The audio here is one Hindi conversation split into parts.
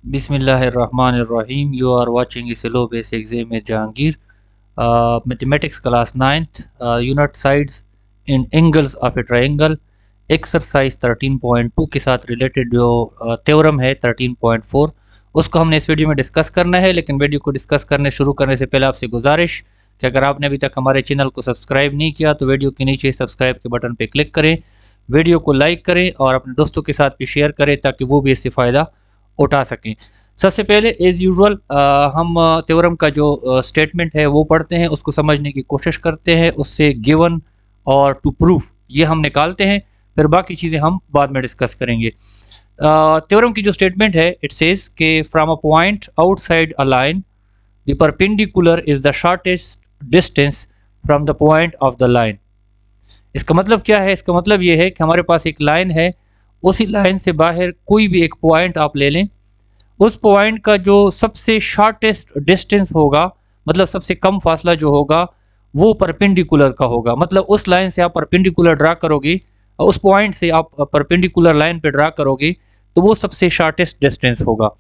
Bismillahirrahmanirrahim. You are watching Isilo Base Exam with Jahangir. Mathematics class 9th. Unit sides in angles of a triangle. Exercise 13.2 के साथ रिलेटेड जो थ्योरम है 13.4 उसको हमने इस वीडियो में डिस्कस करना है। लेकिन वीडियो को डिस्कस करने शुरू करने से पहले आपसे गुजारिश कि अगर आपने अभी तक हमारे चैनल को सब्सक्राइब नहीं किया तो वीडियो के नीचे सब्सक्राइब के बटन पर क्लिक करें, वीडियो को लाइक करें और अपने दोस्तों के साथ भी शेयर करें ताकि वो भी इससे फ़ायदा उठा सकें। सबसे पहले एज़ यूजुअल हम थ्योरम का जो स्टेटमेंट है वो पढ़ते हैं, उसको समझने की कोशिश करते हैं, उससे गिवन और टू प्रूफ ये हम निकालते हैं, फिर बाकी चीज़ें हम बाद में डिस्कस करेंगे। थ्योरम की जो स्टेटमेंट है इट सेज के from a point outside a line the perpendicular is the shortest distance from the point of the line. इसका मतलब क्या है? इसका मतलब ये है कि हमारे पास एक लाइन है, उसी लाइन से बाहर कोई भी एक पॉइंट आप ले लें, उस पॉइंट का जो सबसे शॉर्टेस्ट डिस्टेंस होगा, मतलब सबसे कम फासला जो होगा वो परपेंडिकुलर का होगा। मतलब उस लाइन से आप परपेंडिकुलर ड्रा करोगे, उस पॉइंट से आप परपेंडिकुलर लाइन पे ड्रा करोगे तो वो सबसे शॉर्टेस्ट डिस्टेंस होगा।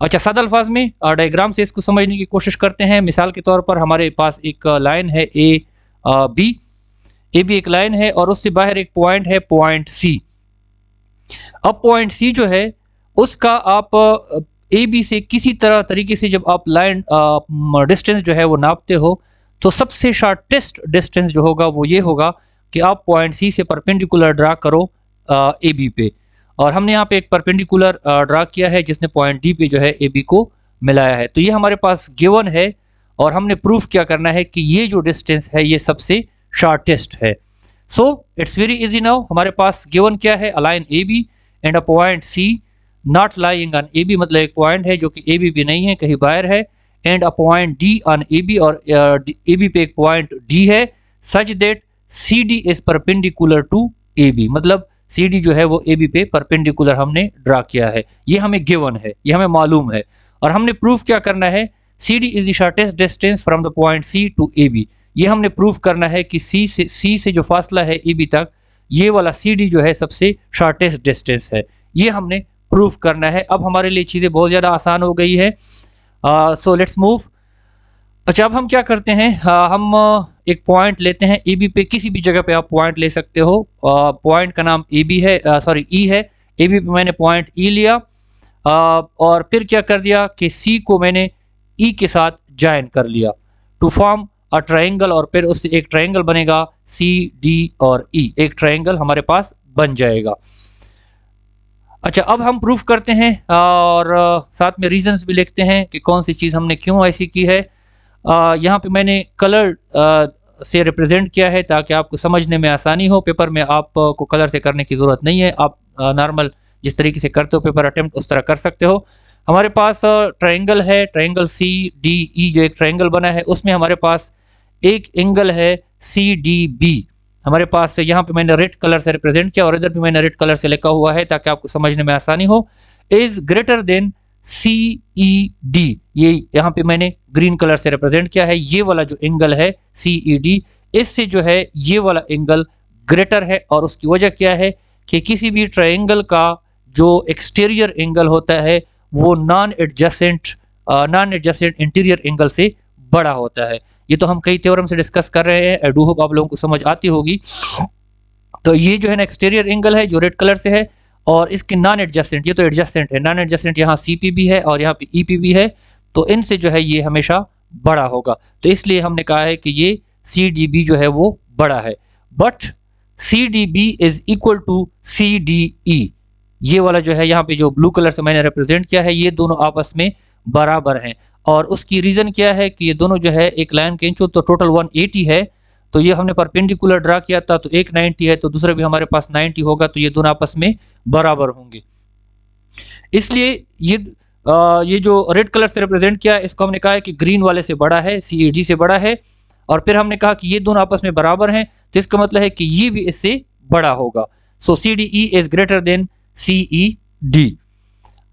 अच्छा, सादा अल्फाज में डायग्राम से इसको समझने की कोशिश करते हैं। मिसाल के तौर पर हमारे पास एक लाइन है ए बी एक लाइन है और उससे बाहर एक पॉइंट है पॉइंट सी। अब पॉइंट सी जो है उसका आप ए बी से किसी तरीके से जब आप लाइन डिस्टेंस जो है वो नापते हो तो सबसे शॉर्टेस्ट डिस्टेंस जो होगा वो ये होगा कि आप पॉइंट सी से परपेंडिकुलर ड्रा करो ए बी पे, और हमने यहाँ पे एक परपेंडिकुलर ड्रा किया है जिसने पॉइंट डी पे जो है ए बी को मिलाया है। तो ये हमारे पास गिवन है और हमने प्रूफ क्या करना है कि ये जो डिस्टेंस है ये सबसे शॉर्टेस्ट है। So it's very easy now. हमारे पास गिवन क्या है? A line A B and a point C not lying on A B, मतलब एक पॉइंट है जो कि ए बी भी नहीं है, कहीं बाहर है, and a point D on A B, और ए बी पे एक पॉइंट डी है, such that C D is perpendicular to A B, मतलब सी डी जो है वो ए बी पे परपेंडिकुलर हमने ड्रा किया है। ये हमें गिवन है, ये हमें मालूम है, और हमने प्रूफ क्या करना है? C D is the shortest distance from the point C to A B. ये हमने प्रूफ करना है कि सी से जो फासला है ए बी तक, ये वाला सी डी जो है सबसे शॉर्टेस्ट डिस्टेंस है। ये हमने प्रूफ करना है। अब हमारे लिए चीज़ें बहुत ज़्यादा आसान हो गई है। So let's move. अच्छा, अब हम क्या करते हैं, हम एक पॉइंट लेते हैं ए बी पे, किसी भी जगह पे आप पॉइंट ले सकते हो। पॉइंट का नाम ए बी है, सॉरी ई है। ए बी पे मैंने पॉइंट ई लिया और फिर क्या कर दिया कि सी को मैंने ई के साथ ज्वाइन कर लिया टू फॉर्म अ ट्राइंगल, और फिर उससे एक ट्राइंगल बनेगा सी डी और ई, एक ट्राइंगल हमारे पास बन जाएगा। अच्छा, अब हम प्रूफ करते हैं और साथ में रीजंस भी लिखते हैं कि कौन सी चीज़ हमने क्यों ऐसी की है। यहाँ पे मैंने कलर से रिप्रेजेंट किया है ताकि आपको समझने में आसानी हो। पेपर में आपको कलर से करने की ज़रूरत नहीं है, आप नॉर्मल जिस तरीके से करते हो पेपर अटेम्प्ट उस तरह कर सकते हो। हमारे पास ट्राइंगल है, ट्राइंगल सी डी ई, जो एक ट्राइंगल बना है उसमें हमारे पास एक एंगल है सी डी बी। हमारे पास यहाँ पे मैंने रेड कलर से रिप्रेजेंट किया और इधर भी मैंने रेड कलर से लिखा हुआ है ताकि आपको समझने में आसानी हो। Is greater than C E D, ये यहाँ पे मैंने ग्रीन कलर से रिप्रेजेंट किया है। ये वाला जो एंगल है सी ई डी, इससे जो है ये वाला एंगल ग्रेटर है, और उसकी वजह क्या है कि किसी भी ट्राइंगल का जो एक्सटीरियर एंगल होता है वो नॉन एडजेसेंट इंटीरियर एंगल से बड़ा होता है। ये तो हम कई थ्योरम से डिस्कस कर रहे हैं, आई डू होप आप लोगों को समझ आती होगी। तो ये जो है ना एक्सटीरियर एंगल है जो रेड कलर से है, और इसके नॉन एडजेसेंट, ये तो एडजेसेंट है, नॉन एडजेसेंट यहाँ सी पी भी है और यहाँ पे ई पी भी है, तो इनसे जो है ये हमेशा बड़ा होगा। तो इसलिए हमने कहा है कि ये सी डी बी जो है वो बड़ा है। But C D B is equal to C D E, ये वाला जो है यहाँ पे जो ब्लू कलर से मैंने रिप्रेजेंट किया है, ये दोनों आपस में बराबर हैं। और उसकी रीज़न क्या है कि ये दोनों जो है एक लाइन के इंचो तो टोटल 180 है, तो ये हमने परपेंडिकुलर ड्रा किया था तो एक 90 है तो दूसरा भी हमारे पास 90 होगा, तो ये दोनों आपस में बराबर होंगे। इसलिए ये जो रेड कलर से रिप्रेजेंट किया इसको हमने कहा है कि ग्रीन वाले से बड़ा है, सी ई डी से बड़ा है, और फिर हमने कहा कि ये दोनों आपस में बराबर हैं, तो इसका मतलब है कि ये भी इससे बड़ा होगा। So C D E is greater than C E D.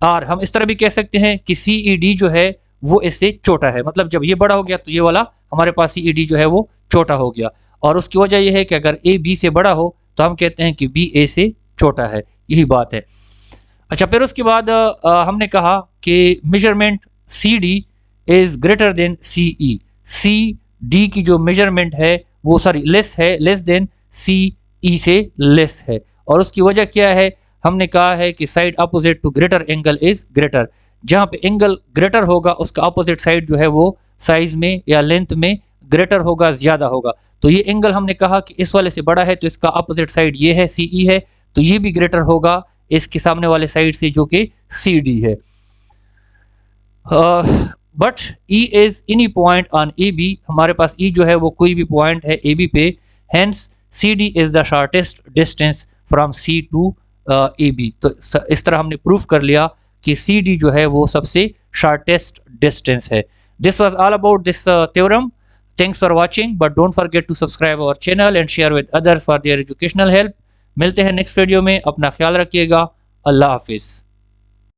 और हम इस तरह भी कह सकते हैं कि सी ई डी जो है वो इससे छोटा है, मतलब जब ये बड़ा हो गया तो ये वाला हमारे पास सी ई डी जो है वो छोटा हो गया। और उसकी वजह यह है कि अगर ए बी से बड़ा हो तो हम कहते हैं कि बी ए से छोटा है, यही बात है। अच्छा, फिर उसके बाद हमने कहा कि measurement C D is greater than C E. C D की जो मेजरमेंट है वो सॉरी लेस है, लेस देन सी ई से लेस है। और उसकी वजह क्या है? हमने कहा है कि side opposite to greater angle is greater. जहाँ पे एंगल ग्रेटर होगा उसका अपोजिट साइड जो है वो साइज में या लेंथ में ग्रेटर होगा, ज़्यादा होगा। तो ये एंगल हमने कहा कि इस वाले से बड़ा है तो इसका अपोजिट साइड ये है, सी ई है, तो ये भी ग्रेटर होगा इसके सामने वाले साइड से जो कि सी डी है। But E is any point on A B, हमारे पास ई जो है वो कोई भी पॉइंट है ए बी पे, hence C D is the shortest distance from C to A B. तो इस तरह हमने प्रूफ कर लिया कि सी डी जो है वो सबसे शॉर्टेस्ट डिस्टेंस है। This was all about this theorem. Thanks for watching, but don't forget to subscribe our channel and share with others for their educational help. मिलते हैं नेक्स्ट वीडियो में, अपना ख्याल रखिएगा। अल्लाह हाफिज़।